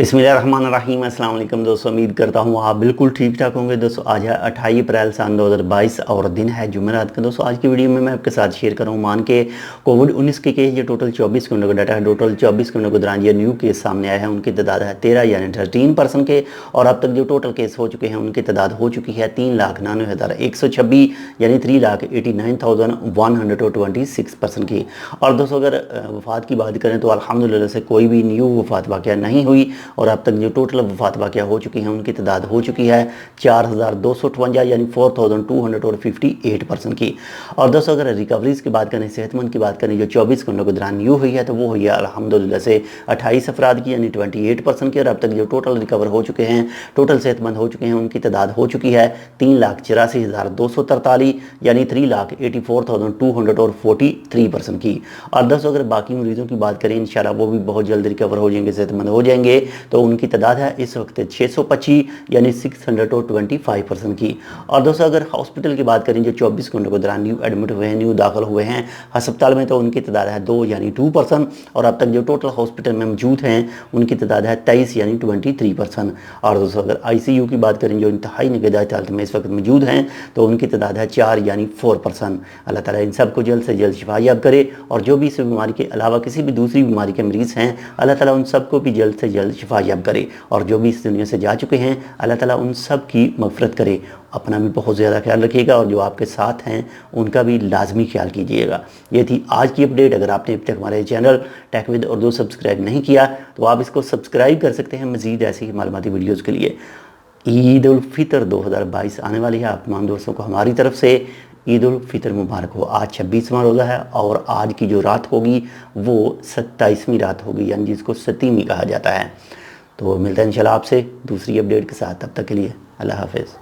बिस्मिल्लाहिर्रहमानिर्रहीम। अस्सलाम वालेकुम दोस्तों, उम्मीद करता हूँ आप बिल्कुल ठीक ठाक होंगे। दोस्तों आज है 28 अप्रैल सन 2022 और दिन है जुमेरात का। दोस्तों आज की वीडियो में मैं आपके साथ शेयर कर रहा हूँ मान के कोविड-19 के केस जो टोटल 24 घंटों का डाटा है। टोटल 24 घंटों के दौरान ये न्यू केस सामने आया है, उनकी तादाद है 13 यानी 13% के। और अब तक जो टोटल केस हो चुके हैं उनकी तादाद हो चुकी है 3,99,126 यानी 3,89,126% की। और दोस्तों अगर वफ़ात की बात करें तो अल्हम्दुलिल्लाह से कोई भी न्यू वफ़ात वाक़या नहीं हुई। और अब तक जो टोटल वफ़ात वाक़या हो चुकी हैं उनकी तादाद हो चुकी है 4,258 यानी 4,258% की। और दोस्तों अगर रिकवरीज़ की बात करें, सेहतमंद की बात करें, जो 24 घंटों के दौरान न्यू हुई है तो वो हुई है अल्हम्दुलिल्लाह से 28 अफराद की यानी 28% की। और अब तक जो टोटल रिकवर हो चुके हैं, टोटल सेहतमंद हो चुके हैं, उनकी तादाद हो चुकी है 3,84,243 यानी 3,84,243% की। और दोस्तों अगर बाकी मरीज़ों की बात करें इंशाल्लाह वो भी बहुत जल्द रिकवर हो जाएंगे, सेहतमंद हो जाएंगे। तो उनकी तादाद है इस वक्त 625 यानी 625% की। और दोस्तों अगर हॉस्पिटल की बात करें, जो 24 घंटों के दौरान न्यू एडमिट हुए हैं, न्यू दाखिल हुए हैं अस्पताल में, तो उनकी तादाद है 2 यानी 2%। और अब तक जो टोटल हॉस्पिटल में मौजूद हैं उनकी तादाद है 23 यानी 23%। और दोस्तों अगर ICU की बात करें, जो इंतहाई निगहदाश्त हालत में इस वक्त मौजूद हैं, तो उनकी तादाद है 4 यानी 4%। अल्लाह ताला इन सबको जल्द से जल्द शिफा याब करे। और जो भी इस बीमारी के अलावा किसी भी दूसरी बीमारी के मरीज़ हैं, अल्लाह ताला उन सबको भी जल्द से जल्द शिफा याब करे। और जो भी इस दुनिया से जा चुके हैं, अल्लाह ताला उन सब की मग़फ़िरत करे। अपना भी बहुत ज़्यादा ख्याल रखिएगा और जो आपके साथ हैं उनका भी लाजमी ख्याल कीजिएगा। ये थी आज की अपडेट। अगर आपने अब तक हमारे channel tech with Urdu subscribe नहीं किया तो आप इसको सब्सक्राइब कर सकते हैं मज़ीद ऐसी ही मालूमाती वीडियोज़ के लिए। ईद उल फितर 2022 आने वाली है। आप तमाम दोस्तों को हमारी तरफ से ईद उल फितर मुबारक हो। आज 26वां रोज़ा है और आज की जो रात होगी वो 27वीं रात होगी, यानी जिसको सतीमी कहा जाता है। तो मिलता है इंशाल्लाह आपसे दूसरी अपडेट के साथ। तब तक के लिए अल्लाह हाफ़िज़।